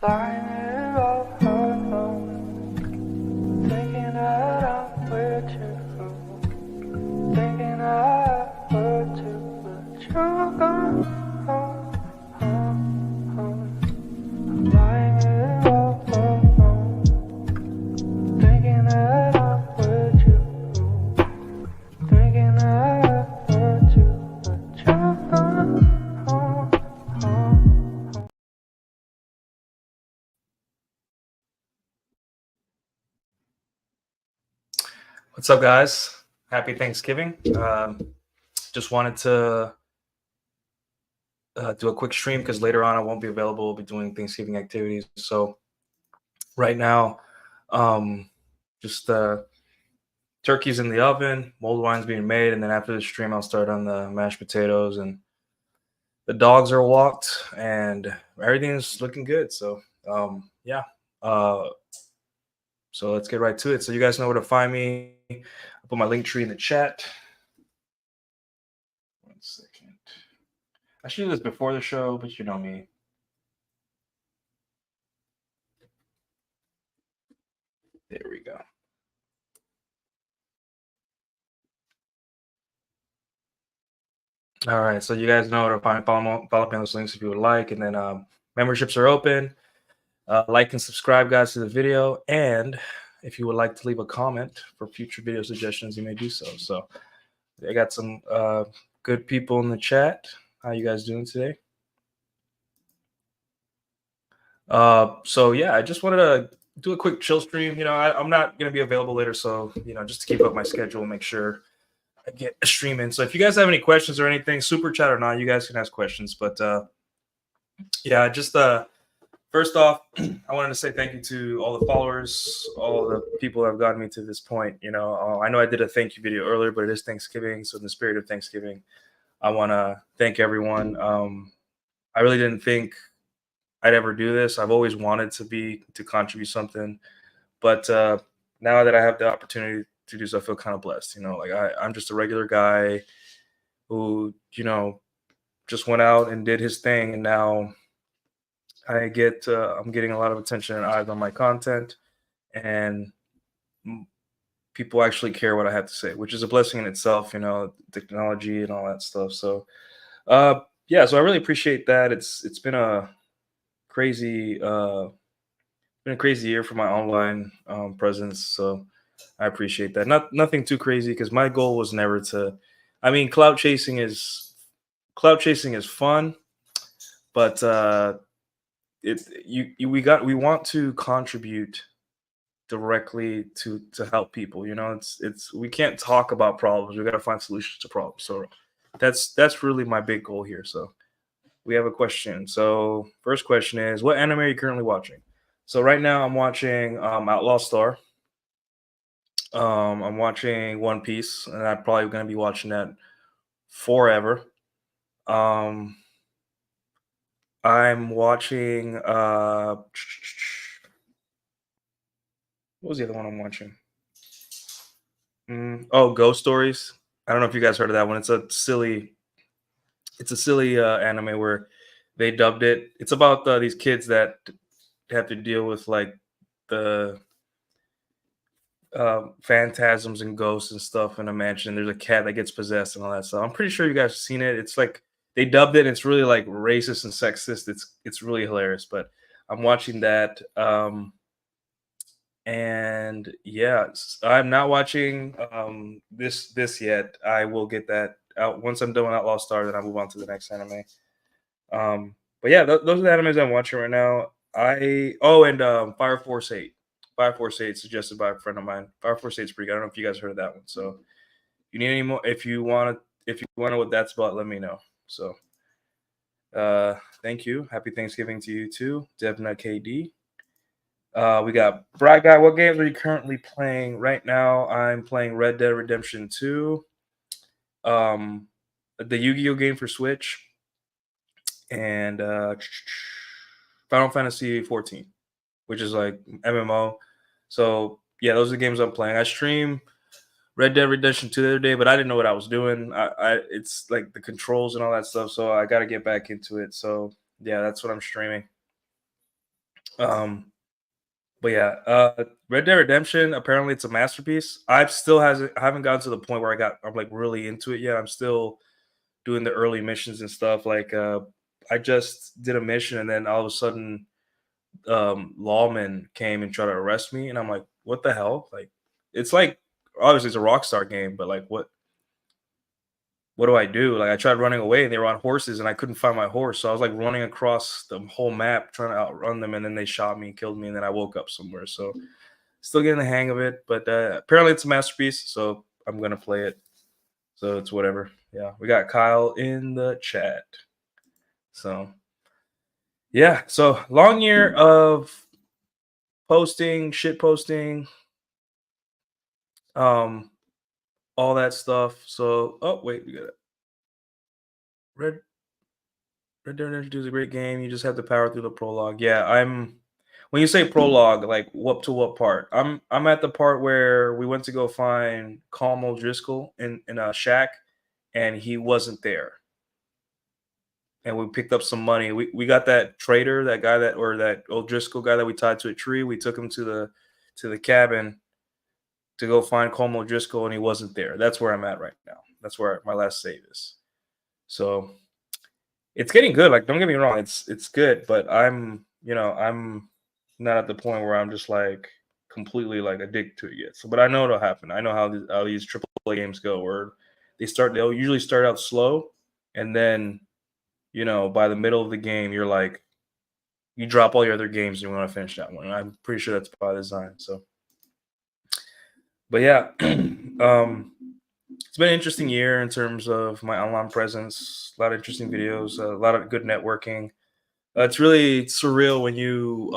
Flying it off alone, thinking that I'm with you, thinking I would too, but you're gone. I'm flying it off alone, thinking that I'm with you, thinking I would too, but you're gone. What's up, guys? Happy Thanksgiving. Just wanted to do a quick stream because later on I won't be available. We'll be doing Thanksgiving activities. So right now, just turkey's in the oven, mulled wine's being made, and then after the stream I'll start on the mashed potatoes, and the dogs are walked, and everything's looking good. So yeah. So let's get right to it. So you guys know where to find me. I'll put my link tree in the chat. 1 second. I should do this before the show, but you know me. There we go. All right, so you guys know where to find follow me on those links if you would like, and then memberships are open. Like and subscribe, guys, to the video, and if you would like to leave a comment for future video suggestions, you may do so. So I got some good people in the chat. How you guys doing today? So yeah, I just wanted to do a quick chill stream. You know, I'm not going to be available later, so you know, just to keep up my schedule, make sure I get a stream in. So if you guys have any questions or anything, super chat or not, you guys can ask questions. But yeah, just first off, I wanted to say thank you to all the followers, all the people that have gotten me to this point. You know, I know I did a thank you video earlier, but it is Thanksgiving, so in the spirit of Thanksgiving, I want to thank everyone. I really didn't think I'd ever do this. I've always wanted to contribute something, but now that I have the opportunity to do so, I feel kind of blessed. You know, like I'm just a regular guy who, you know, just went out and did his thing, and now I'm getting a lot of attention and eyes on my content, and people actually care what I have to say, which is a blessing in itself. You know, technology and all that stuff. So yeah, so I really appreciate that. It's been a crazy year for my online presence, so I appreciate that. Nothing too crazy, because my goal was never to. I mean, clout chasing is fun, but we want to contribute directly to help people. You know, it's we can't talk about problems. We got to find solutions to problems. So that's really my big goal here. So we have a question. So first question is, what anime are you currently watching? So right now I'm watching Outlaw Star. I'm watching One Piece, and I'm probably going to be watching that forever. I'm watching what was the other one I'm watching? Ghost Stories. I don't know if you guys heard of that one. It's a silly anime where they dubbed it. It's about these kids that have to deal with like the phantasms and ghosts and stuff in a mansion. There's a cat that gets possessed and all that stuff. I'm pretty sure you guys have seen it. It's like they dubbed it, and it's really like racist and sexist. It's really hilarious. But I'm watching that. And yeah, I'm not watching this yet. I will get that out once I'm done with Outlaw Star. Then I'll move on to the next anime. But yeah, those are the animes I'm watching right now. And Fire Force 8. Fire Force 8 suggested by a friend of mine. Fire Force 8 is pretty good. I don't know if you guys heard of that one. So you need any more? If you want to know what that's about, let me know. So thank you. Happy Thanksgiving to you too, Devna KD. We got Bright Guy. What games are you currently playing right now? I'm playing Red Dead Redemption 2, the Yu-Gi-Oh game for Switch, and Final Fantasy 14, which is like MMO. So yeah, those are the games I'm playing. I stream Red Dead Redemption 2 the other day, but I didn't know what I was doing. It's like the controls and all that stuff, so I got to get back into it. So yeah, that's what I'm streaming. But yeah, Red Dead Redemption, apparently it's a masterpiece. I haven't gotten to the point where I'm like really into it yet. I'm still doing the early missions and stuff. Like I just did a mission and then all of a sudden lawmen came and tried to arrest me and I'm like, what the hell? Like it's like obviously it's a Rockstar game, but like what do I do? Like I tried running away and they were on horses and I couldn't find my horse. So I was like running across the whole map trying to outrun them and then they shot me, killed me, and then I woke up somewhere. So still getting the hang of it, but apparently it's a masterpiece, so I'm gonna play it. So it's whatever. Yeah, we got Kyle in the chat. So yeah, so long year of posting, shit posting, um, all that stuff. So oh wait, we got it. Red Red Dead Redemption 2 is a great game. You just have to power through the prologue. Yeah, I'm. When you say prologue, like what to what part? I'm at the part where we went to go find Colm O'Driscoll in a shack, and he wasn't there. And we picked up some money. We got that trader, that guy that or that O'Driscoll guy that we tied to a tree. We took him to the cabin to go find Colm O'Driscoll, and he wasn't there. That's where I'm at right now. That's where my last save is. So it's getting good. Like, don't get me wrong, it's good, but I'm not at the point where I'm just like completely like addicted to it yet. So, but I know it'll happen. I know how these AAA games go, where they'll usually start out slow, and then by the middle of the game, you're like you drop all your other games and you want to finish that one. And I'm pretty sure that's by design. So, but yeah, it's been an interesting year in terms of my online presence. A lot of interesting videos, a lot of good networking. It's really surreal when you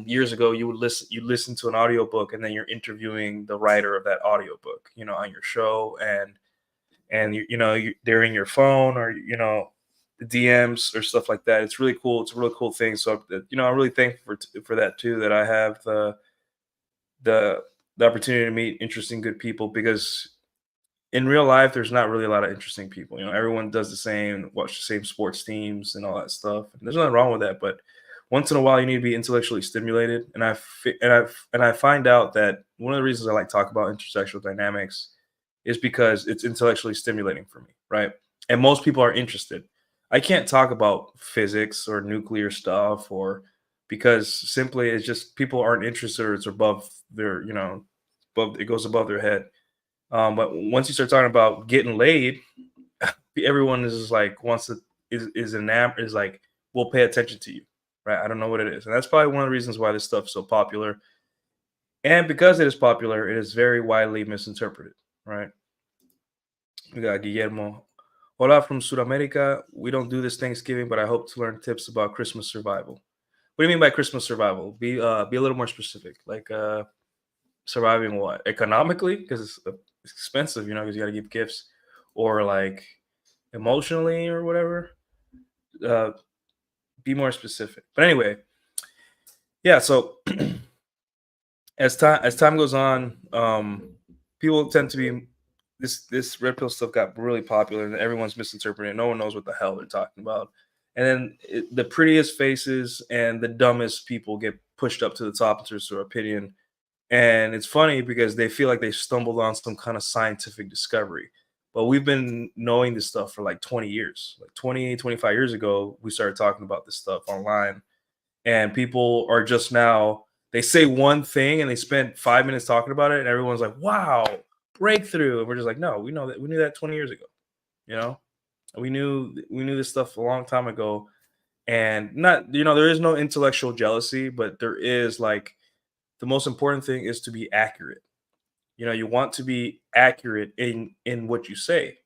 years ago you listen to an audiobook and then you're interviewing the writer of that audiobook, on your show and they're in your phone or the DMs or stuff like that. It's really cool. It's a really cool thing. So I'm really thankful for that too. That I have the the opportunity to meet interesting, good people because in real life, there's not really a lot of interesting people. Everyone does the same, watch the same sports teams and all that stuff. And there's nothing wrong with that, but once in a while, you need to be intellectually stimulated. And I find out that one of the reasons I like talk about intersexual dynamics is because it's intellectually stimulating for me, right? And most people are interested. I can't talk about physics or nuclear stuff or because simply it's just people aren't interested or it's above their, above it goes above their head. But once you start talking about getting laid, everyone is just like wants to is like will pay attention to you, right? I don't know what it is, and that's probably one of the reasons why this stuff's so popular. And because it is popular, it is very widely misinterpreted, right? We got Guillermo. Hola from Sudamerica. We don't do this Thanksgiving, but I hope to learn tips about Christmas survival. What do you mean by Christmas survival? Be a little more specific. Like surviving what? Economically, because it's expensive, because you got to give gifts, or like emotionally or whatever. Uh, be more specific. But anyway, yeah. So as time goes on, people tend to be this red pill stuff got really popular, and everyone's misinterpreting it. No one knows what the hell they're talking about. And then the prettiest faces and the dumbest people get pushed up to the top in terms of opinion. And it's funny because they feel like they stumbled on some kind of scientific discovery. But we've been knowing this stuff for like 20 years. Like 20, 25 years ago, we started talking about this stuff online. And people are just now, they say one thing and they spend 5 minutes talking about it. And everyone's like, wow, breakthrough. And we're just like, no, we knew that 20 years ago. You know, we knew this stuff a long time ago. And not, there is no intellectual jealousy, but there is like, the most important thing is to be accurate. You want to be accurate in what you say,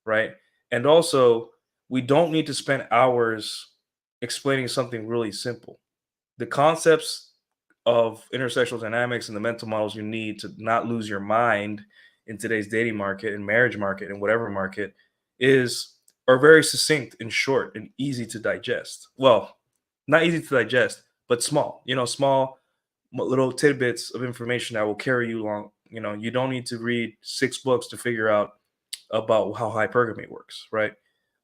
right? And also, we don't need to spend hours explaining something really simple. The concepts of intersexual dynamics and the mental models you need to not lose your mind in today's dating market and marriage market and whatever market are very succinct and short and easy to digest. Well, not easy to digest, but small. Small little tidbits of information that will carry you along. You don't need to read 6 books to figure out about how hypergamy works, right?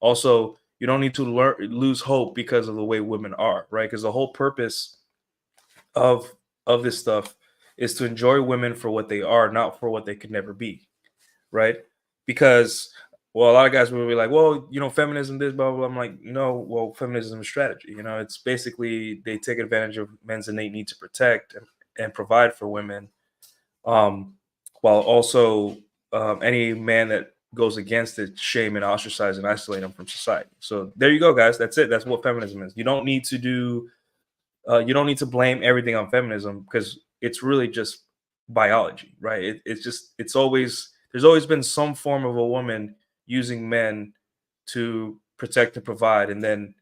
Also, you don't need to lose hope because of the way women are, right? Because the whole purpose of this stuff is to enjoy women for what they are, not for what they could never be, right? Because well, a lot of guys will be like, well, feminism, this, blah, blah, blah. I'm like, no, well, feminism is strategy. It's basically they take advantage of men's innate need to protect and provide for women, um, while also any man that goes against it, shame and ostracize and isolate them from society. So there you go, guys. That's it. That's what feminism is. You don't need to blame everything on feminism because it's really just biology, right? There's always been some form of a woman using men to protect and provide, and then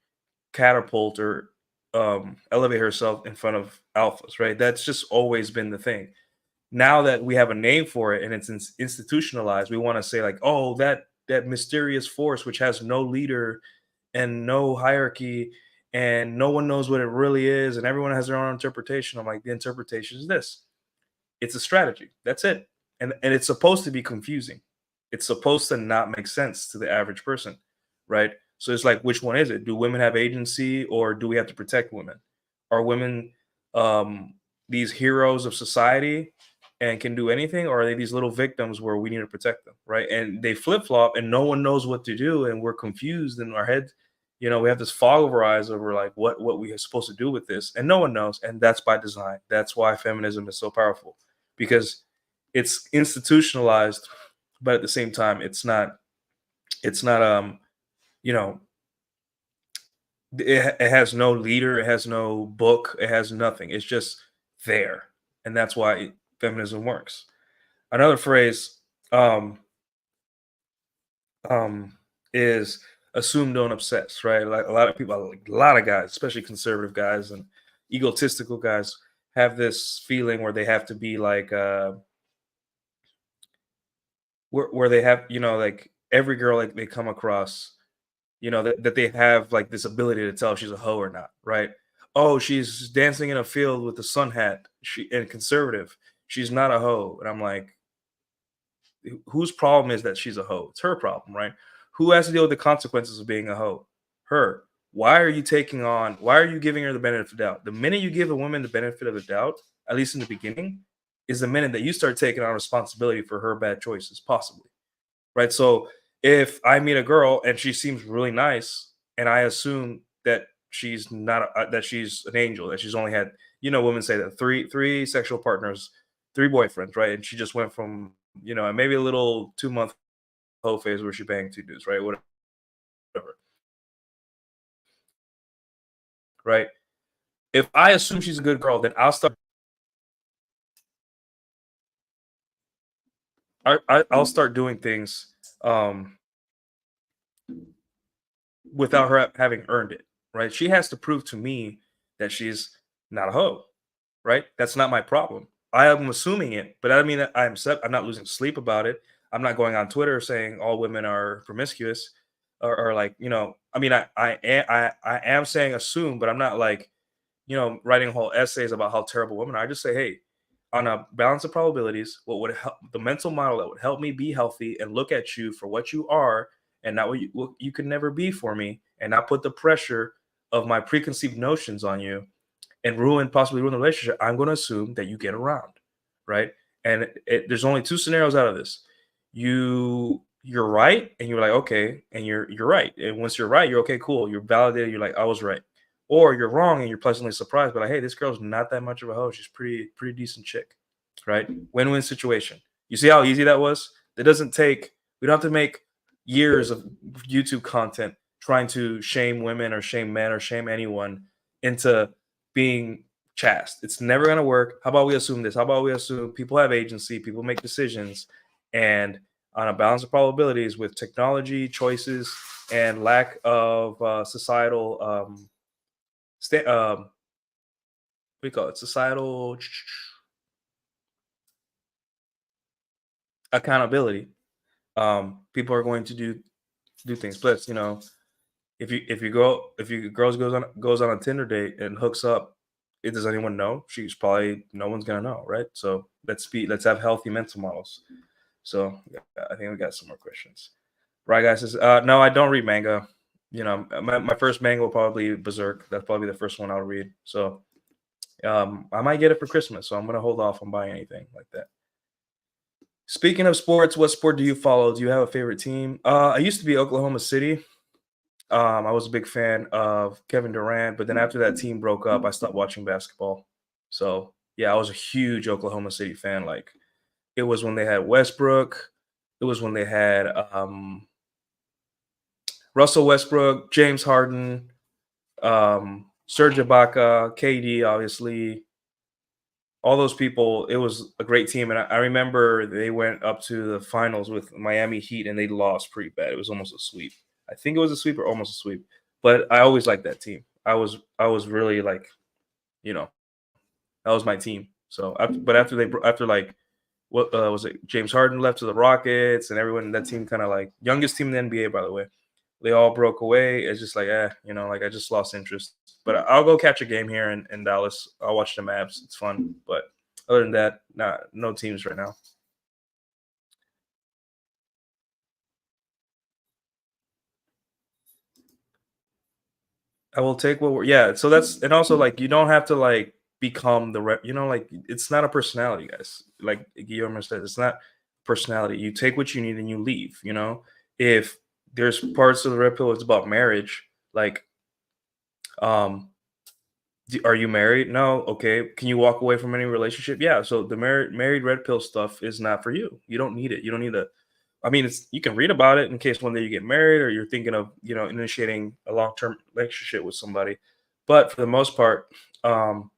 catapult or elevate herself in front of alphas, right? That's just always been the thing. Now that we have a name for it and it's institutionalized, we want to say like, oh, that mysterious force which has no leader and no hierarchy and no one knows what it really is and everyone has their own interpretation. I'm like, the interpretation is this. It's a strategy. That's it. And it's supposed to be confusing. It's supposed to not make sense to the average person, right? So it's like, which one is it? Do women have agency or do we have to protect women? Are women um, these heroes of society and can do anything, or are they these little victims where we need to protect them, right? And they flip flop, and no one knows what to do, and we're confused in our head. We have this fog over our eyes over like what we are supposed to do with this, and no one knows, and that's by design. That's why feminism is so powerful because it's institutionalized, but at the same time, it's not you know it has no leader, it has no book, it has nothing. It's just there, and that's why feminism works. Another phrase um, um, is assume, don't obsess, right? Like a lot of people, like a lot of guys, especially conservative guys and egotistical guys, have this feeling where they have to be like where they have like every girl like they come across, that they have like this ability to tell if she's a hoe or not, right? Oh, she's dancing in a field with a sun hat, she and conservative, she's not a hoe. And I'm like, whose problem is that she's a hoe? It's her problem, right? Who has to deal with the consequences of being a hoe? Her. Why are you giving her the benefit of the doubt? The minute you give a woman the benefit of the doubt, at least in the beginning, is the minute that you start taking on responsibility for her bad choices, possibly, right? So if I meet a girl and she seems really nice, and I assume that she's not that she's an angel, that she's only had, women say that three sexual partners, three boyfriends, right? And she just went from, and maybe a little 2 month hoe phase where she banged two dudes, right? Whatever, right? If I assume she's a good girl, then I'll start doing things um, without her having earned it, right? She has to prove to me that she's not a hoe, right? That's not my problem. I am assuming it, but I don't mean that I'm not losing sleep about it. I'm not going on Twitter saying all women are promiscuous, or like, I mean, I am saying assume, but I'm not like, writing whole essays about how terrible women are. I just say, hey, on a balance of probabilities, what would help the mental model that would help me be healthy and look at you for what you are and not what you could never be for me, and not put the pressure of my preconceived notions on you and possibly ruin the relationship. I'm going to assume that you get around, right? And there's only two scenarios out of this. You're right, and you're like, okay, and you're right. And once you're right, you're okay, cool. You're validated. You're like, I was right. Or you're wrong and you're pleasantly surprised, but like, hey, this girl's not that much of a hoe. She's pretty decent chick, right? Win-win situation. You see how easy that was? That doesn't take. We don't have to make years of YouTube content trying to shame women or shame men or shame anyone into being chaste. It's never going to work. How about we assume this? How about we assume people have agency, people make decisions, and on a balance of probabilities with technology, choices, and lack of societal what do you call it? Societal accountability. People are going to do things. Plus, if you girls goes on a Tinder date and hooks up, does anyone know? She's probably no one's gonna know, right? So let's have healthy mental models. So yeah, I think we got some more questions. Right, guys says, no, I don't read manga. My first manga will probably be Berserk. That's probably the first one I'll read. So I might get it for Christmas, so I'm gonna hold off on buying anything like that. Speaking of sports, what sport do you follow? Do you have a favorite team? I used to be Oklahoma City. I was a big fan of Kevin Durant, but then after that team broke up, I stopped watching basketball. So yeah, I was a huge Oklahoma City fan. Like it was when they had Westbrook. It was when they had Russell Westbrook, James Harden, Serge Ibaka, KD, obviously, all those people. It was a great team, and I remember they went up to the finals with Miami Heat, and they lost pretty bad. It was almost a sweep. I think it was a sweep or almost a sweep. But I always liked that team. I was really like, you know, that was my team. So, but after like what was it? James Harden left to the Rockets, and everyone in that team kind of like youngest team in the NBA, by the way. They all broke away. It's just like, like I just lost interest. But I'll go catch a game here in Dallas. I'll watch the Mavs. It's fun. But other than that, no teams right now. I will take what we're yeah. So that's and also like you don't have to like become the rep. Like it's not a personality, guys. Like Guillermo said, it's not personality. You take what you need and you leave. If there's parts of the red pill, it's about marriage. Like, um, are you married? No. Okay. Can you walk away from any relationship? Yeah. So the married red pill stuff is not for you. You don't need it. You don't need to. I mean, you can read about it in case one day you get married or you're thinking of initiating a long term relationship with somebody. But for the most part, um,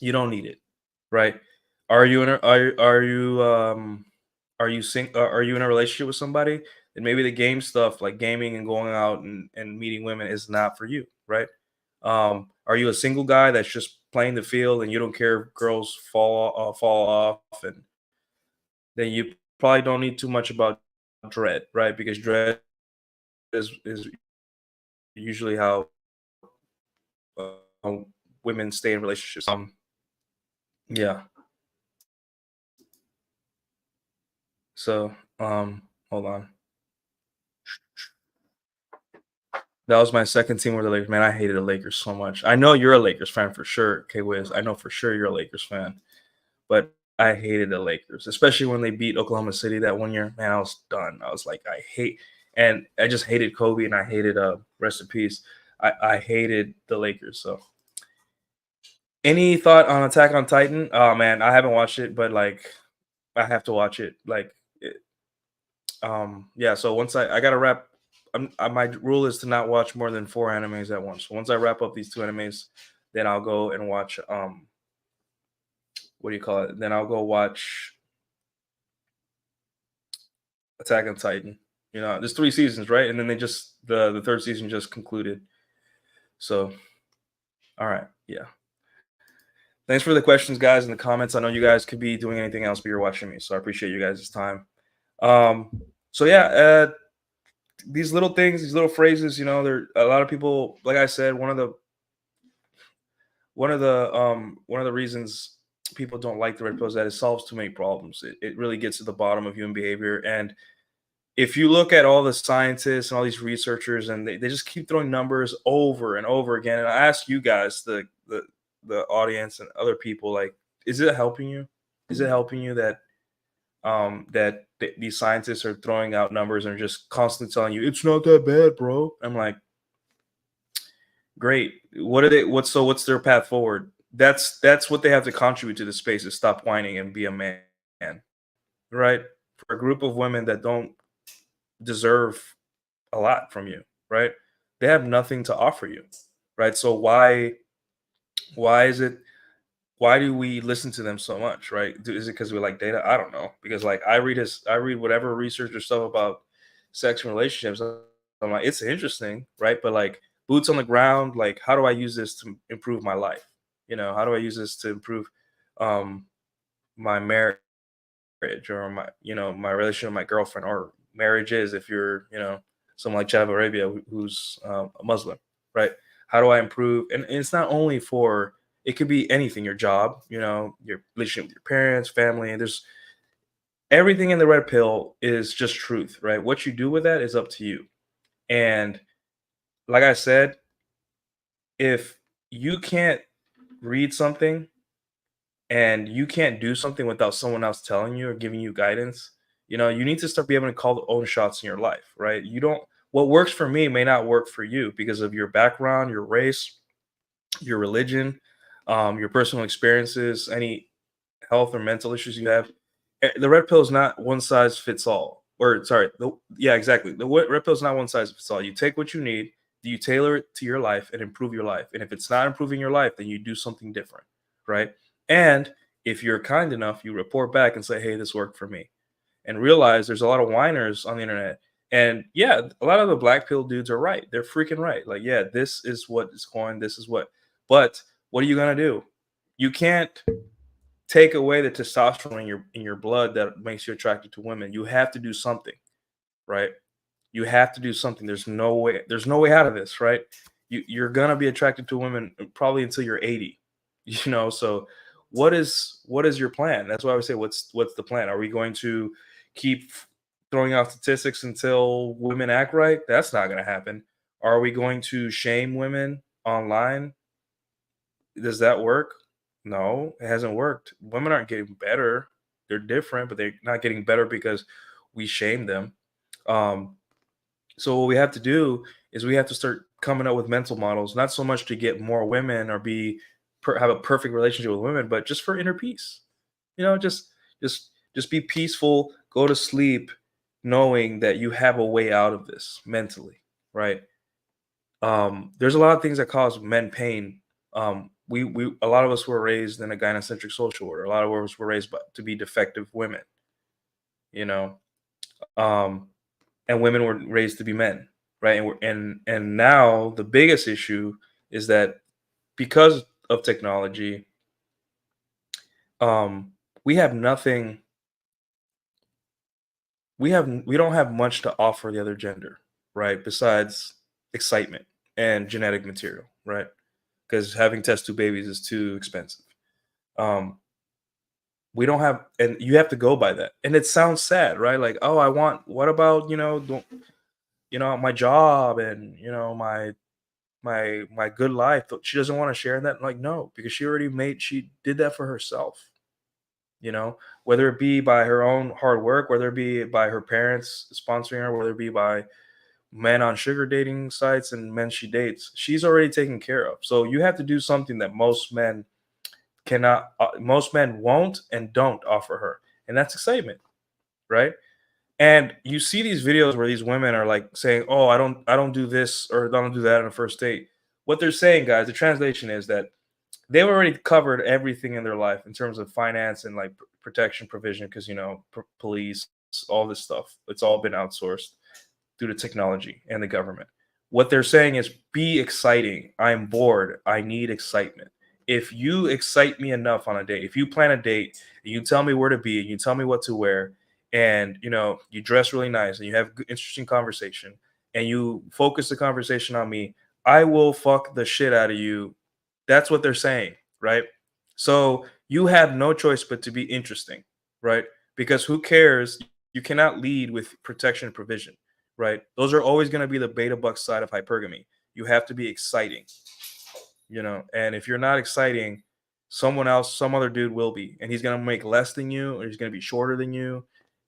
you don't need it, right? Are you in a are you in a relationship with somebody? Then maybe the game stuff like gaming and going out and meeting women is not for you, right? Are you a single guy that's just playing the field and you don't care if girls fall off, and then you probably don't need too much about dread, right? Because dread is usually how uh, women stay in relationships. Yeah. So, hold on. That was my second team with the Lakers. Man, I hated the Lakers so much. I know you're a Lakers fan for sure, K Wiz. I know for sure you're a Lakers fan, but I hated the Lakers, especially when they beat Oklahoma City that one year. Man, I was done. I was like, and I just hated Kobe and I hated rest in peace. I hated the Lakers. So, any thought on Attack on Titan? Oh man, I haven't watched it, but like, I have to watch it. Like, yeah. So once I gotta wrap. My rule is to not watch more than 4 animes at once. So once I wrap up these 2 animes, then I'll go and watch what do you call it? Then I'll go watch Attack on Titan. There's 3 seasons, right? And then they just the third season just concluded. So all right, yeah. Thanks for the questions, guys, in the comments. I know you guys could be doing anything else, but you're watching me, so I appreciate you guys' time. So yeah, these little things, these little phrases, there a lot of people, like I said, one of the reasons people don't like the red pill is that it solves too many problems. It really gets to the bottom of human behavior. And if you look at all the scientists and all these researchers, and they just keep throwing numbers over and over again, and I ask you guys, the audience and other people, like, is it helping you? Is it helping you that these scientists are throwing out numbers and just constantly telling you it's not that bad, bro? I'm like, great. What's their path forward? That's what they have to contribute to the space, is stop whining and be a man, right? For a group of women that don't deserve a lot from you, right? They have nothing to offer you, right? So why is it why do we listen to them so much, right? Is it because we like data? I don't know. Because like I read whatever research or stuff about sex and relationships. I'm like, it's interesting, right? But like boots on the ground, like how do I use this to improve my life? How do I use this to improve um my marriage, or my relationship with my girlfriend, or marriages if you're, someone like Saudi Arabia who's a Muslim, right? How do I improve? And it's not only for, it could be anything, your job, your relationship with your parents, family, and there's everything in the red pill is just truth, right? What you do with that is up to you. And like I said, if you can't read something and you can't do something without someone else telling you or giving you guidance, you need to start being able to call the own shots in your life, right? You don't What works for me may not work for you because of your background, your race, your religion, your personal experiences, any health or mental issues you have. The red pill is not one size fits all. Or sorry, yeah, exactly. The red pill is not one size fits all. You take what you need, you tailor it to your life and improve your life. And if it's not improving your life, then you do something different, right? And if you're kind enough, you report back and say, "Hey, this worked for me." And realize there's a lot of whiners on the internet. And yeah, a lot of the black pill dudes are right. They're freaking right. Like, yeah, this is what is going, this is what. But what are you gonna do? You can't take away the testosterone in your blood that makes you attracted to women. You have to do something, right? You have to do something. There's no way out of this, right? You're gonna be attracted to women probably until you're 80. So what is your plan? That's why I would say what's the plan? Are we going to keep throwing out statistics until women act right? That's not gonna happen. Are we going to shame women online? Does that work? No, it hasn't worked. Women aren't getting better. They're different, but they're not getting better because we shame them. Um, so what we have to do is we have to start coming up with mental models, not so much to get more women or have a perfect relationship with women, but just for inner peace. Just be peaceful, go to sleep, knowing that you have a way out of this mentally, right? There's a lot of things that cause men pain. We a lot of us were raised in a gynocentric social order. A lot of us were raised to be defective women, you know, um, and women were raised to be men, right? And now the biggest issue is that because of technology, um, we have nothing. We don't have much to offer the other gender, right? Besides excitement and genetic material, right? Because having test tube babies is too expensive. Um, we don't have, and you have to go by that. And it sounds sad, right? Like, oh, what about, my job and, my good life. She doesn't want to share that. Like, no, because she did that for herself, whether it be by her own hard work, whether it be by her parents sponsoring her, whether it be by men on sugar dating sites and men she dates, she's already taken care of. So you have to do something that most men won't and don't offer her, and that's excitement, right? And you see these videos where these women are like saying, "Oh, I don't do this or I don't do that on a first date." What they're saying, guys, the translation is that they've already covered everything in their life in terms of finance and like protection provision, because police, all this stuff, it's all been outsourced due to technology and the government. What they're saying is, be exciting. I'm bored. I need excitement. If you excite me enough on a date, if you plan a date, and you tell me where to be, and you tell me what to wear, and you dress really nice, and you have interesting conversation, and you focus the conversation on me, I will fuck the shit out of you. That's what they're saying, right? So you have no choice but to be interesting, right? Because who cares? You cannot lead with protection and provision, right? Those are always going to be the beta buck side of hypergamy. You have to be exciting, and if you're not exciting, someone else, some other dude will be, and he's going to make less than you, or he's going to be shorter than you.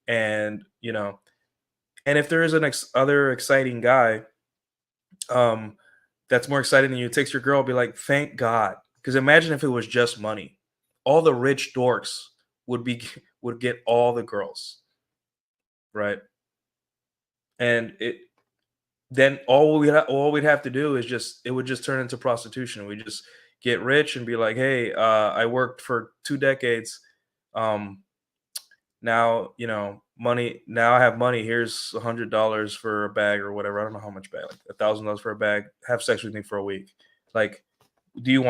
And, and if there is other exciting guy, um, that's more exciting than you, takes your girl, be like, thank God. Because imagine if it was just money. All the rich dorks would get all the girls, right? And then all we'd have to do is it would just turn into prostitution. We just get rich and be like, hey, I worked for 2 decades. Now money. Now I have money. Here's $100 for a bag or whatever. I don't know how much bag, like $1,000 for a bag. Have sex with me for a week. Like, do you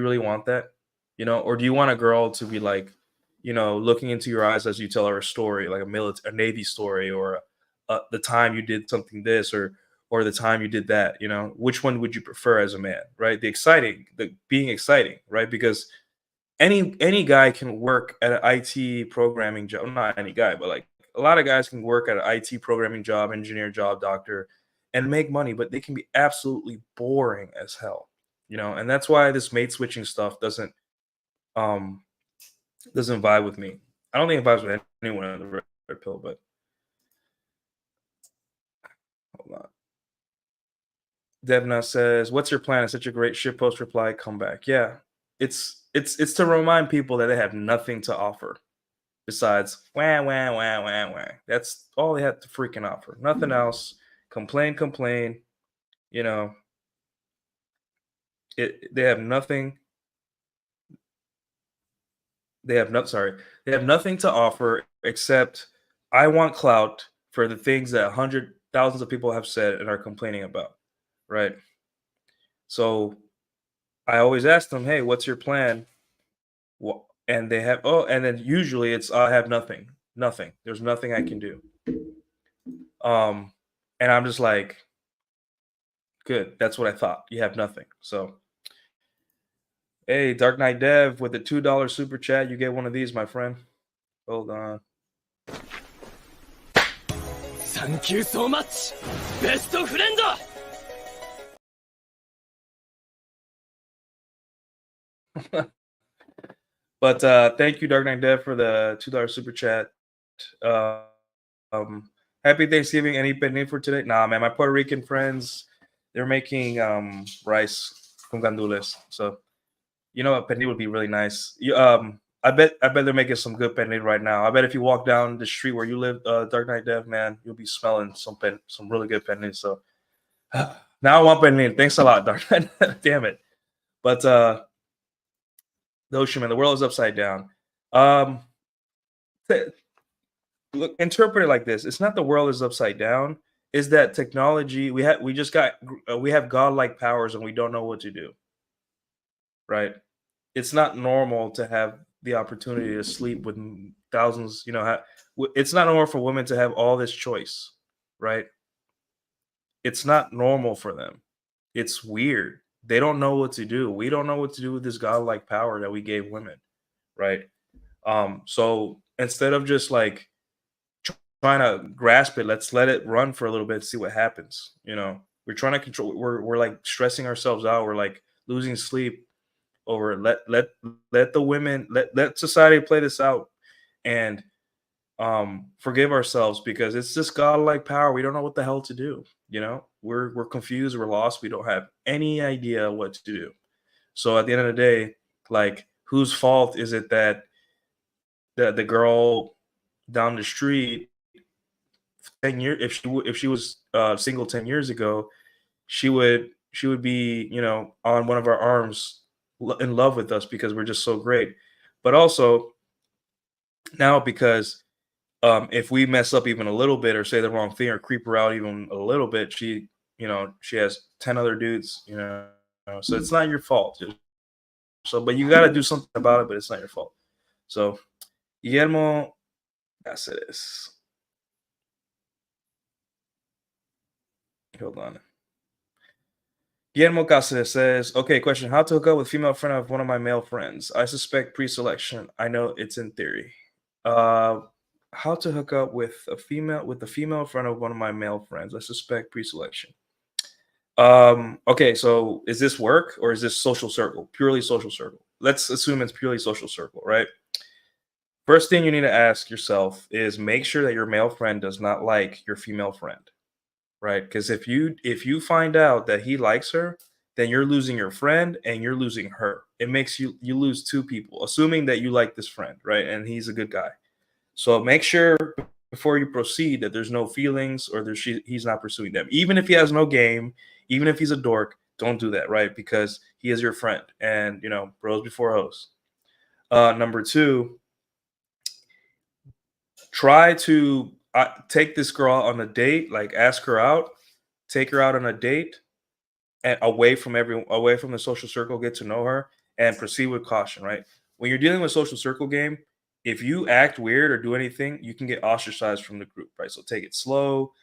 really want that? Or do you want a girl to be like, looking into your eyes as you tell her a story, like a Navy story, or the time you did something this, or the time you did that? Which one would you prefer as a man, right? The being exciting, right? Because any guy can work at an IT programming job. Not any guy, but like a lot of guys can work at an IT programming job, engineer job, doctor, and make money, but they can be absolutely boring as hell. And that's why this mate switching stuff doesn't doesn't vibe with me. I don't think it vibes with anyone on the red pill, but hold on. Devna says, "What's your plan?" It's such a great shitpost reply. Come back. Yeah, it's to remind people that they have nothing to offer besides wah wah wah wah wah. That's all they have to freaking offer. Nothing else. Complain, complain. You know, they have nothing. They have not. Sorry, they have nothing to offer except I want clout for the things that hundred thousands of people have said and are complaining about. Right. So I always ask them, "Hey, what's your plan?" And they have, oh, and then usually it's I have nothing, nothing. There's nothing I can do. Um, and I'm just like, good. That's what I thought. You have nothing. So, hey, Dark Knight Dev with the $2 super chat. You get one of these, my friend. Hold on. Thank you so much, best friend. But thank you, Dark Knight Dev, for the $2 super chat. Uh, happy Thanksgiving. Any pernil for today? Nah, man. My Puerto Rican friends, they're making rice con gandules. So you know what, pernil would be really nice. I bet they're making some good pernil right now. I bet if you walk down the street where you live, Dark Knight Dev, man, you'll be smelling some really good pernil. So now I want pernil. Thanks a lot, Dark Knight. Damn it. But the ocean, man, the world is upside down. Look, interpret it like this: it's not the world is upside down. Is that technology? We have godlike powers and we don't know what to do. Right? It's not normal to have the opportunity to sleep with thousands. It's not normal for women to have all this choice. Right? It's not normal for them. It's weird. They don't know what to do. We don't know what to do with this godlike power that we gave women. Right? So instead of just like trying to grasp it, let's let it run for a little bit, see what happens. We're trying to control. We're like stressing ourselves out. We're like losing sleep over it. Let the women, let society play this out, and forgive ourselves because it's just godlike power. We don't know what the hell to do. We're confused. We're lost. We don't have any idea what to do. So at the end of the day, like, whose fault is it that the girl down the street 10 years, if she was single 10 years ago, she would be, on one of our arms in love with us because we're just so great. But also now, because if we mess up even a little bit or say the wrong thing or creep her out even a little bit, she has 10 other dudes, so it's not your fault. So but you got to do something about it, but it's not your fault. So Guillermo Cáceres, hold on. Guillermo Cáceres says, okay, question: how to hook up with female friend of one of my male friends? I suspect pre-selection. I know it's in theory. How to hook up with the female friend of one of my male friends? I suspect pre-selection. Okay, so is this work or is this social circle? Purely social circle. Let's assume it's purely social circle, right? First thing you need to ask yourself is make sure that your male friend does not like your female friend. Right? Because if you find out that he likes her, then you're losing your friend and you're losing her. It makes you lose two people, assuming that you like this friend, right? And he's a good guy. So make sure before you proceed that there's no feelings or he's not pursuing them. Even if he has no game, even if he's a dork, don't do that, right? Because he is your friend, and bros before hoes. Number two, try to take this girl on a date, like ask her out, take her out on a date, and away from the social circle, get to know her, and proceed with caution. Right? When you're dealing with social circle game, if you act weird or do anything, you can get ostracized from the group. Right? So take it slow.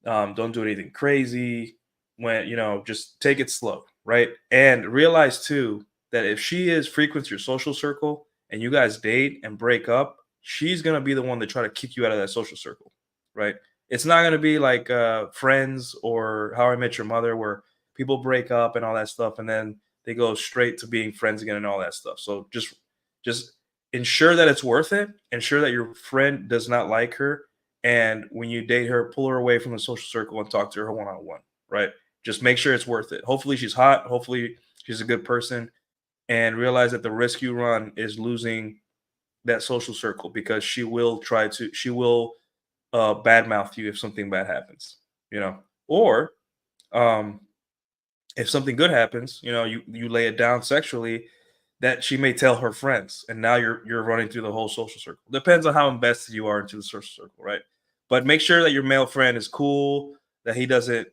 Don't do anything crazy. Just take it slow. Right? And realize too that if she frequents your social circle and you guys date and break up, she's gonna be the one to try to kick you out of that social circle. Right? It's not gonna be like Friends or How I Met Your Mother, where people break up and all that stuff, and then they go straight to being friends again and all that stuff. So just ensure that it's worth it. Ensure that your friend does not like her, and when you date her, pull her away from the social circle and talk to her one-on-one, right? Just make sure it's worth it. Hopefully she's hot. Hopefully she's a good person, and realize that the risk you run is losing that social circle, because she will badmouth you if something bad happens, or um, if something good happens, you lay it down sexually, that she may tell her friends, and now you're running through the whole social circle. Depends on how invested you are into the social circle, right? But make sure that your male friend is cool, that he doesn't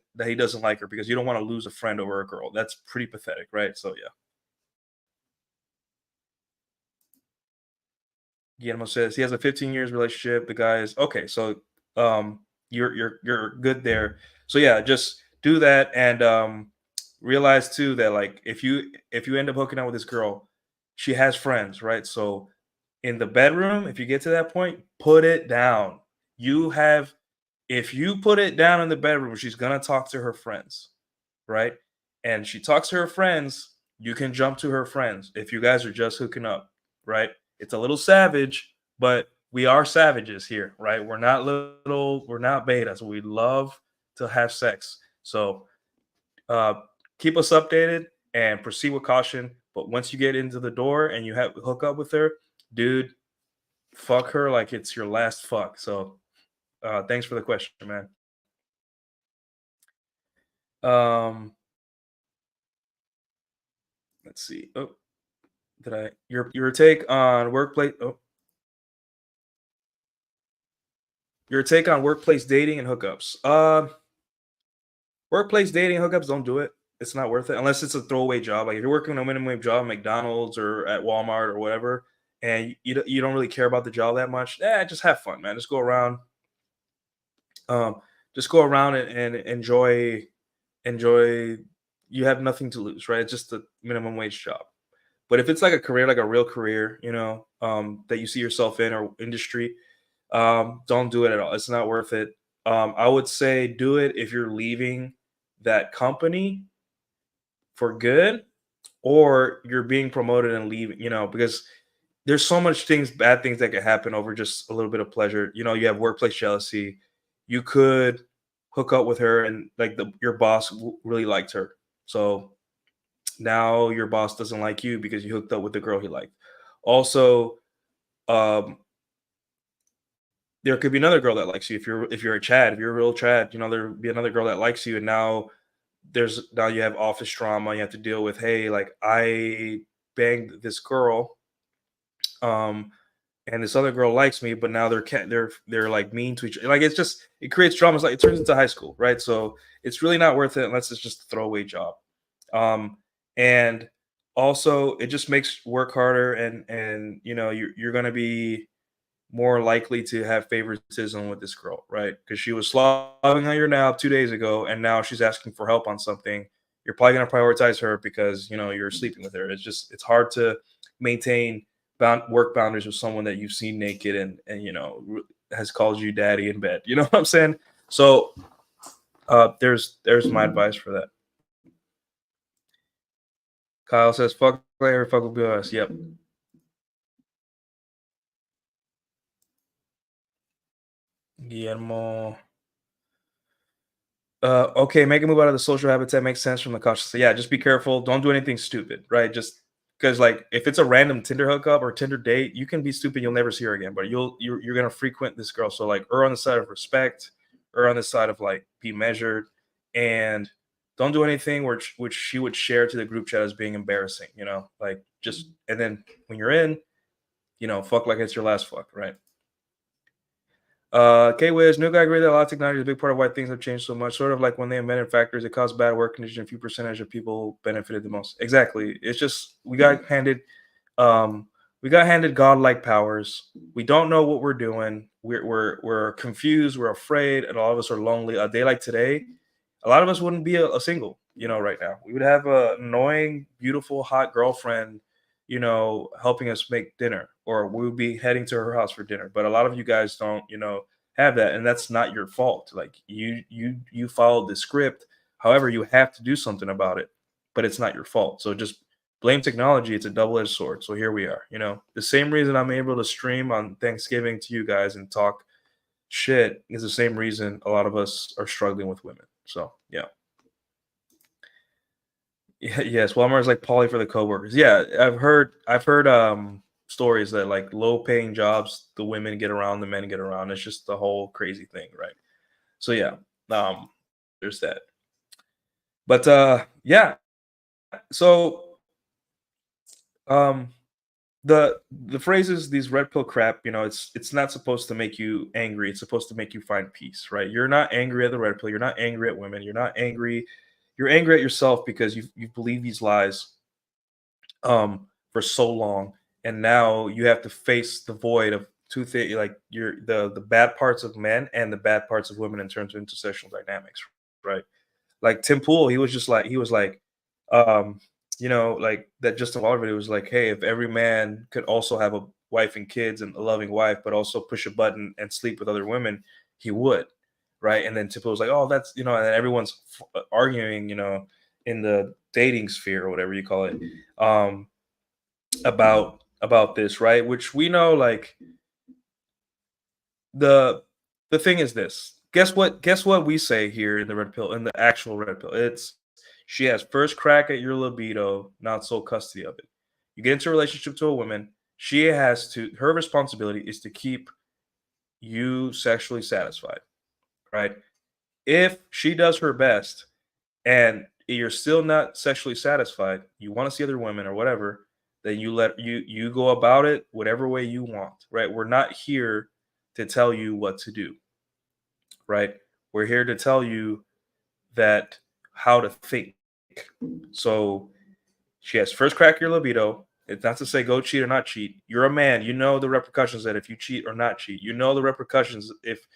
like her, because you don't want to lose a friend over a girl. That's pretty pathetic, right? So yeah. Guillermo says he has a 15 years relationship. The guy is okay. So you're good there. So yeah, just do that, and realize too that, like, if you end up hooking up with this girl, she has friends, right? So in the bedroom, if you get to that point, put it down. If you put it down in the bedroom, she's gonna talk to her friends, right? And she talks to her friends, you can jump to her friends if you guys are just hooking up, right? It's a little savage, but we are savages here, right? We're not betas. We love to have sex. So uh, keep us updated and proceed with caution. But once you get into the door and you have hook up with her, dude, fuck her like it's your last fuck. So thanks for the question, man. Let's see. Oh, did I your take on workplace? Oh, your take on workplace dating and hookups. Workplace dating hookups, don't do it. It's not worth it unless it's a throwaway job. Like if you're working a minimum wage job at McDonald's or at Walmart or whatever, and you don't really care about the job that much, just have fun, man. Just go around, um, and enjoy. You have nothing to lose, right? It's just a minimum wage job. But if it's like a career, like a real career, that you see yourself in, or industry, don't do it at all. It's not worth it. I would say do it if you're leaving that company for good, or you're being promoted and leaving, because there's so much bad things that could happen over just a little bit of pleasure. You have workplace jealousy. You could hook up with her, and like your boss really liked her. So now your boss doesn't like you because you hooked up with the girl he liked. Also, um, there could be another girl that likes you. If you're a Chad, if you're a real Chad, there would be another girl that likes you, and now you have office drama. You have to deal with, hey, like, I banged this girl, and this other girl likes me, but now they're like mean to each other. Like, it creates drama. It's like it turns into high school, right? So it's really not worth it unless it's just a throwaway job. And also it just makes work harder, and you're gonna be more likely to have favoritism with this girl, right? Because she was slobbing on your knob 2 days ago, and now she's asking for help on something. You're probably going to prioritize her because you're sleeping with her. It's hard to maintain work boundaries with someone that you've seen naked and has called you daddy in bed. You know what I'm saying? So there's my advice for that. Kyle says, "Fuck player, fuck with us." Yep. Guillermo. Okay, make a move out of the social habitat makes sense from the cautious. So yeah, just be careful. Don't do anything stupid, right? Just because, like, if it's a random Tinder hookup or Tinder date, you can be stupid. You'll never see her again, but you're gonna frequent this girl. So, like, err on the side of respect, err on the side of, like, be measured, and don't do anything which she would share to the group chat as being embarrassing. Like, just, and then when you're in, fuck like it's your last fuck, right? K-Wiz, Nuke, I agree that a lot of technology is a big part of why things have changed so much. Sort of like when they invented factories, it caused bad work conditions, a few percentage of people benefited the most. Exactly. It's just we got handed godlike powers. We don't know what we're doing. We're confused, we're afraid, and all of us are lonely. A day like today, a lot of us wouldn't be a single, right now. We would have an annoying, beautiful, hot girlfriend, helping us make dinner, or we would be heading to her house for dinner. But a lot of you guys don't, have that, and that's not your fault. Like, you followed the script. However, you have to do something about it, but it's not your fault. So just blame technology. It's a double-edged sword. So here we are. You know, the same reason I'm able to stream on Thanksgiving to you guys and talk shit is the same reason a lot of us are struggling with women. So yeah. Yeah, yes, Walmart is like Polly for the coworkers. Yeah, I've heard stories that like low paying jobs, the women get around, the men get around. It's just the whole crazy thing, right? So yeah, um, there's that. But yeah, so um, the phrases, these red pill crap, you know, it's not supposed to make you angry. It's supposed to make you find peace, right? You're not angry at the red pill. You're not angry at women. You're not angry. You're angry at yourself because you've believed these lies for so long, and now you have to face the void of two things, like the bad parts of men and the bad parts of women in terms of intersectional dynamics, right? Like Tim Pool, he was like, um, you know, like that Justin Waller video was like, hey, if every man could also have a wife and kids and a loving wife, but also push a button and sleep with other women, he would, right? And then Tim Pool was like, oh, that's, you know, and then everyone's arguing, you know, in the dating sphere or whatever you call it, um, about this, right? Which we know, like the the thing is this. Guess what we say here in the red pill, in the actual red pill. It's she has first crack at your libido, not sole custody of it. You get into a relationship to a woman, she has to her responsibility is to keep you sexually satisfied, right? If she does her best and you're still not sexually satisfied, you want to see other women or whatever, then you go about it whatever way you want, right? We're not here to tell you what to do, right? We're here to tell you that how to think. So she has first crack your libido. It's not to say go cheat or not cheat. You're a man. You know the repercussions that if you cheat or not cheat. You know the repercussions if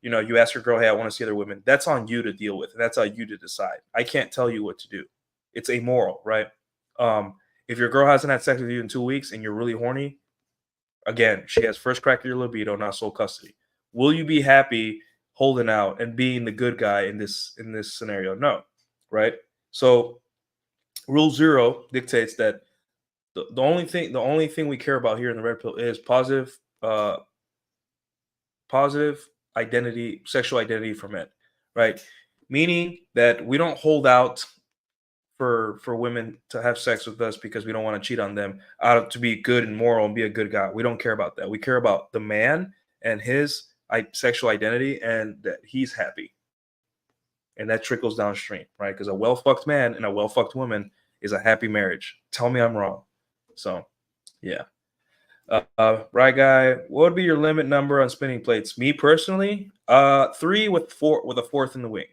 you know you ask your girl, hey, I want to see other women. That's on you to deal with. And that's on you to decide. I can't tell you what to do. It's amoral, right? If your girl hasn't had sex with you in 2 weeks and you're really horny, again, she has first crack at your libido, not sole custody. Will you be happy holding out and being the good guy in this scenario? No, right? So rule zero dictates that the only thing we care about here in the red pill is positive identity, sexual identity for men, right? Meaning that we don't hold out for women to have sex with us because we don't want to cheat on them out of to be good and moral and be a good guy. We don't care about that. We care about the man and his sexual identity and that he's happy. And that trickles downstream, right? Because a well fucked man and a well fucked woman is a happy marriage. Tell me I'm wrong. So, yeah. Right, guy. What would be your limit number on spinning plates? Me personally, 3 with a fourth in the wing.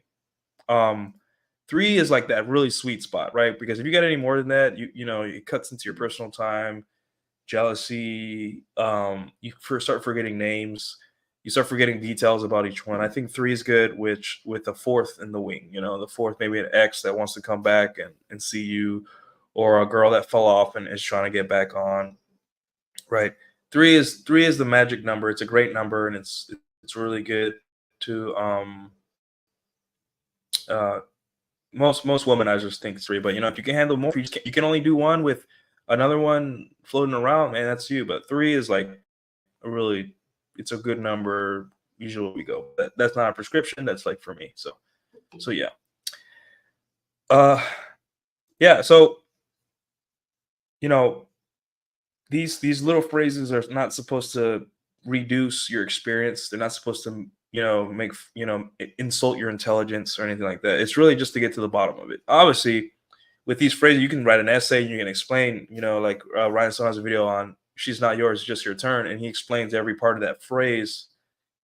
3 is like that really sweet spot, right? Because if you get any more than that, you know it cuts into your personal time, jealousy. You first start forgetting names. You start forgetting details about each one. I think 3 is good, which with a fourth in the wing. You know, the fourth maybe an ex that wants to come back and see you, or a girl that fell off and is trying to get back on. Right. 3 is the magic number. It's a great number, and it's really good to uh most womanizers think 3, but you know if you can handle more, you can only do one with another one floating around, man, that's you. But 3 is like a really, it's a good number. Usually we go. That's not a prescription. That's like for me. So yeah. Yeah. So you know these little phrases are not supposed to reduce your experience. They're not supposed to make insult your intelligence or anything like that. It's really just to get to the bottom of it. Obviously, with these phrases, you can write an essay and you can explain. Like Ryan Stone has a video on "She's Not Yours, It's Just Your Turn," and he explains every part of that phrase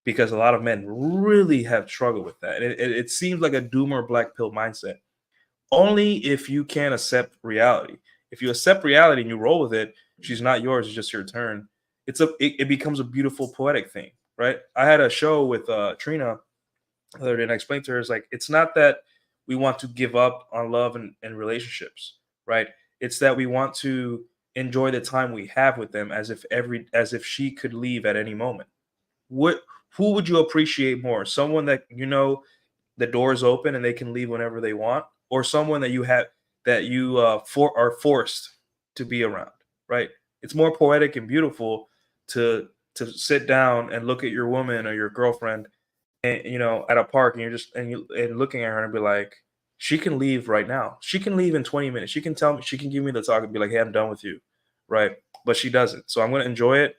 because a lot of men really have struggled with that. It seems like a doom or black pill mindset. Only if you can accept reality. If you accept reality and you roll with it, she's not yours, it's just your turn. It becomes a beautiful poetic thing, right? I had a show with Trina the other day, and I explained to her, it's like, it's not that we want to give up on love and relationships, right? It's that we want to enjoy the time we have with them as if she could leave at any moment. Who would you appreciate more? Someone that the door is open and they can leave whenever they want, or someone that you are forced to be around, right? It's more poetic and beautiful to sit down and look at your woman or your girlfriend, and at a park, and you're just and looking at her and be like, she can leave right now. She can leave in 20 minutes. She can tell me, she can give me the talk and be like, hey, I'm done with you, right? But she doesn't. So I'm going to enjoy it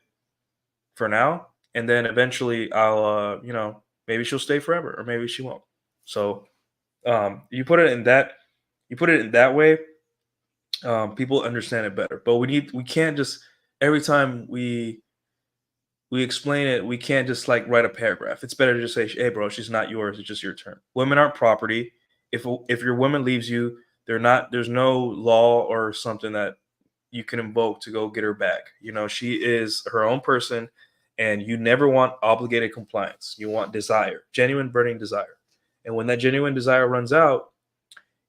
for now, and then eventually I'll maybe she'll stay forever or maybe she won't. So you put it in that way, people understand it better. But we can't just, every time we explain it, we can't just like write a paragraph. It's better to just say, hey bro, she's not yours, it's just your turn. Women aren't property. If your woman leaves you, there's no law or something that you can invoke to go get her back. She is her own person, and you never want obligated compliance. You want desire, genuine burning desire. And when that genuine desire runs out,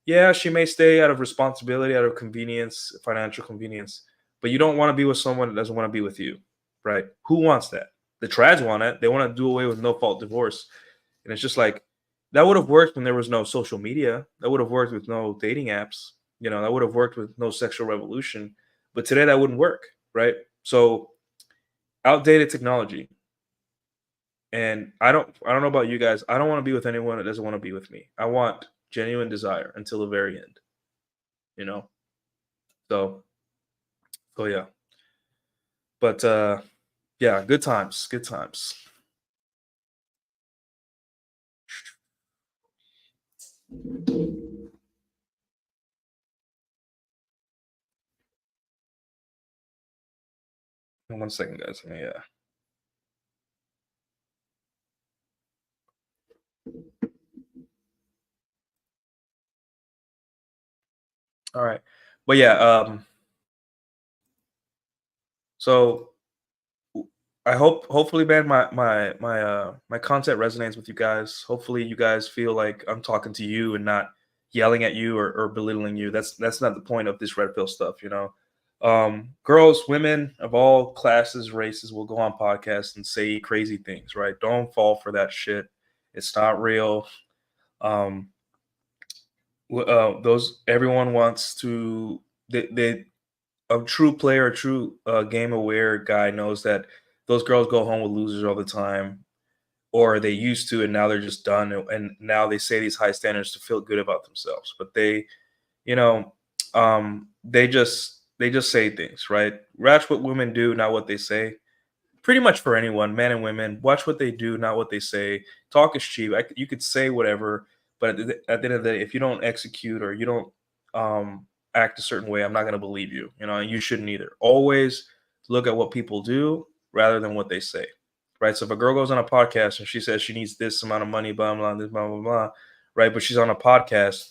yeah, she may stay out of responsibility, out of convenience, financial convenience, but you don't want to be with someone that doesn't want to be with you, right? Who wants that? The trads want it. They want to do away with no fault divorce. And it's just like, that would have worked when there was no social media. That would have worked with no dating apps. That would have worked with no sexual revolution. But today that wouldn't work, right? So outdated technology. And I don't know about you guys. I don't want to be with anyone that doesn't want to be with me. I want genuine desire until the very end. So yeah. But yeah, good times. Good times. One second, guys. Yeah. All right. But yeah, so hopefully, man, my content resonates with you guys. Hopefully you guys feel like I'm talking to you and not yelling at you or belittling you. That's not the point of this red pill stuff. Girls, women of all classes, races will go on podcasts and say crazy things, right? Don't fall for that shit. It's not real. Those everyone wants to. A true player, a true game aware guy knows that those girls go home with losers all the time, or they used to, and now they're just done. And now they say these high standards to feel good about themselves, but they, they just say things, right? Watch what women do, not what they say. Pretty much for anyone, men and women, watch what they do, not what they say. Talk is cheap. You could say whatever, but at the end of the day, if you don't execute or you don't act a certain way, I'm not going to believe you. And you shouldn't either. Always look at what people do rather than what they say, right? So if a girl goes on a podcast and she says she needs this amount of money, blah blah this blah blah blah, right? But she's on a podcast,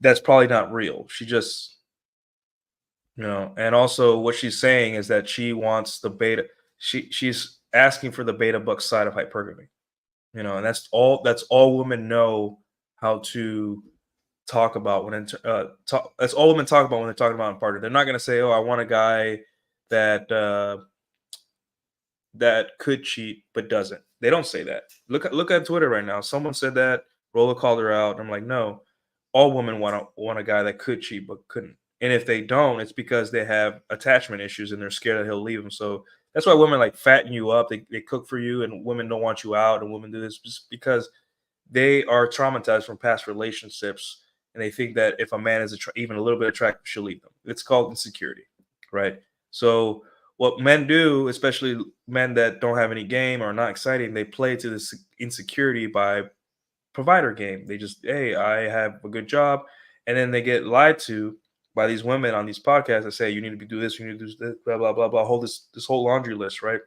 that's probably not real. She just and also what she's saying is that she wants the beta. She's asking for the beta buck side of hypergamy. And that's all women know how to talk about when that's all women talk about when they're talking about a partner. They're not going to say, "Oh, I want a guy that that could cheat but doesn't." They don't say that. Look at Twitter right now. Someone said that. Roller called her out. I'm like, no. All women want a guy that could cheat but couldn't. And if they don't, it's because they have attachment issues and they're scared that he'll leave them. So that's why women like fatten you up. They cook for you, and women don't want you out, and women do this just because they are traumatized from past relationships, and they think that if a man is even a little bit attractive, she'll leave them. It's called insecurity, right? So what men do, especially men that don't have any game or are not exciting, they play to this insecurity by provider game. They just, hey, I have a good job, and then they get lied to by these women on these podcasts that say you need to do this, you need to do this, blah blah blah blah, this whole laundry list, right?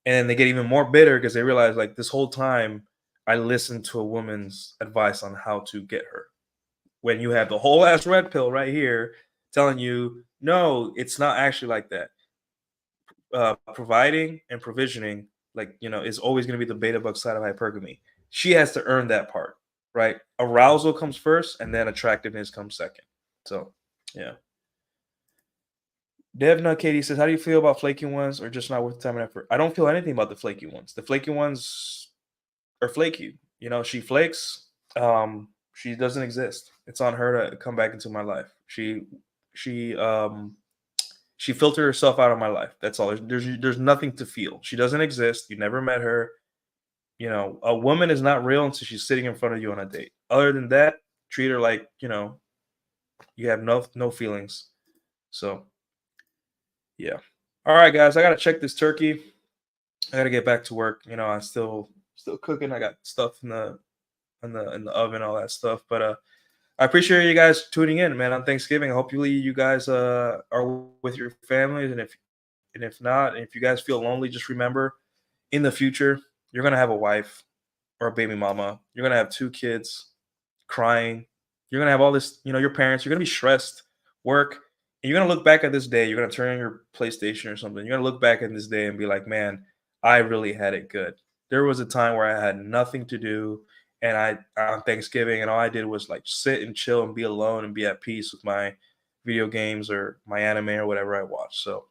And they get even more bitter because they realize, like, this whole time I listened to a woman's advice on how to get her, when you have the whole ass red pill right here telling you, no, it's not actually like that. Providing and provisioning, is always going to be the beta buck side of hypergamy. She has to earn that part, right? Arousal comes first, and then attractiveness comes second. So, yeah. Devna Katie says, how do you feel about flaky ones or just not worth the time and effort? I don't feel anything about the flaky ones. The flaky ones are flaky. She flakes. She doesn't exist. It's on her to come back into my life. She filtered herself out of my life. That's all. There's nothing to feel. She doesn't exist. You never met her. You know, a woman is not real until she's sitting in front of you on a date. Other than that, treat her like, you know, you have no feelings. So yeah. All right, guys, I gotta check this turkey. I gotta get back to work. You know, I'm still cooking. I got stuff in the oven, all that stuff. But I appreciate you guys tuning in, man, on Thanksgiving. Hopefully you guys are with your families, and if not, and if you guys feel lonely, just remember in the future you're gonna have a wife or a baby mama. You're gonna have 2 kids crying. You're gonna have all this, you know, your parents. You're gonna be stressed, work, and you're gonna look back at this day. You're gonna turn on your PlayStation or something. You're gonna look back at this day and be like, man, I really had it good. There was a time where I had nothing to do, and I on Thanksgiving, and all I did was like sit and chill and be alone and be at peace with my video games or my anime or whatever I watch. So,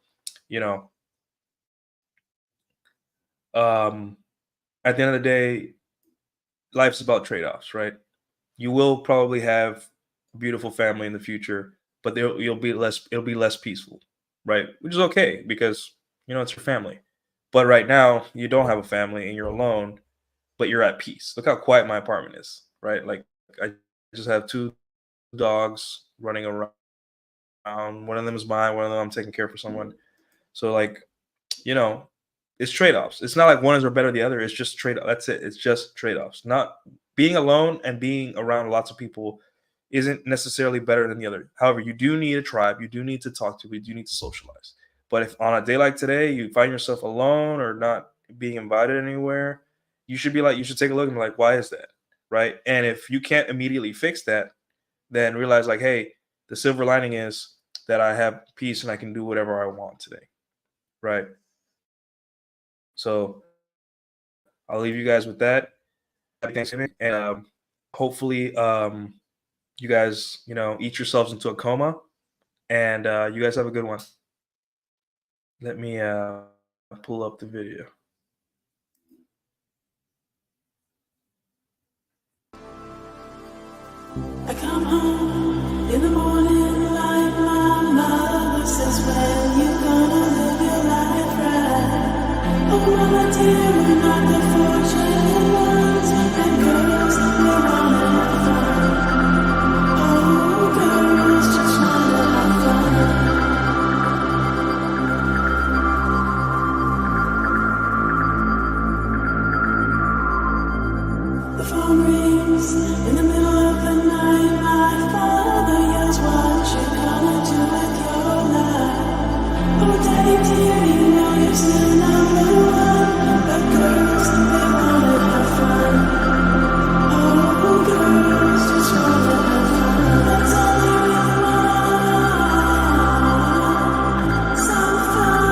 you know, um, at the end of the day, life's about trade-offs, right? You will probably have a beautiful family in the future, but it'll be less peaceful, right? Which is okay because you know it's your family. But right now, you don't have a family and you're alone, but you're at peace. Look how quiet my apartment is, right? Like I just have 2 dogs running around. One of them is mine, one of them I'm taking care for someone. So like, you know, it's trade-offs. It's not like one is or better than the other. It's just trade. That's it. It's just trade-offs. Not being alone and being around lots of people isn't necessarily better than the other. However, you do need a tribe. You do need to talk to people. You do need to socialize. But if on a day like today you find yourself alone or not being invited anywhere, you should be like, you should take a look and be like, why is that? Right. And if you can't immediately fix that, then realize like, hey, the silver lining is that I have peace and I can do whatever I want today. Right. So I'll leave you guys with that. Happy Thanksgiving, and hopefully, you guys, you know, eat yourselves into a coma, and you guys have a good one. Let me pull up the video. I come home in the morning like my mother says, when you gonna live your life right? Oh, mama dear, we're not the fortunate ones, and girls, we wanna have fun. Oh, girls just wanna have fun. The phone rings in the middle of the night. My father yells, what you gonna do with your life? Oh, daddy dear, you know you're still number one, but girls, they wanna have fun. Oh, girls just wanna have fun. That's all they really want. Some fun.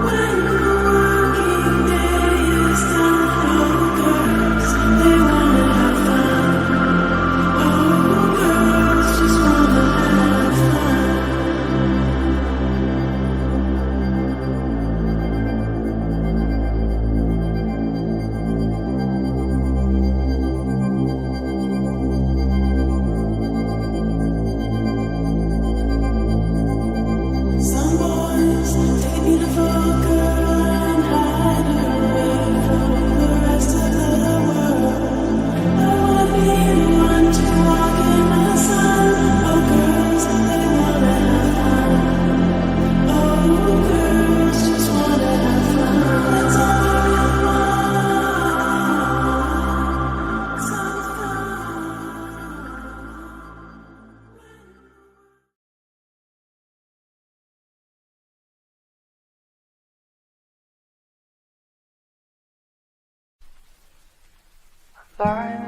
When the working day is done, oh, girls, they wanna have fun. Oh, girls just wanna have fun. Some boys take a beautiful girl and hide her away from the rest of the world. I wanna be the one to walk in the sun. Oh, girls, they wanna have fun. Oh, girls just wanna have fun. That's all they really want. Some fun. Flying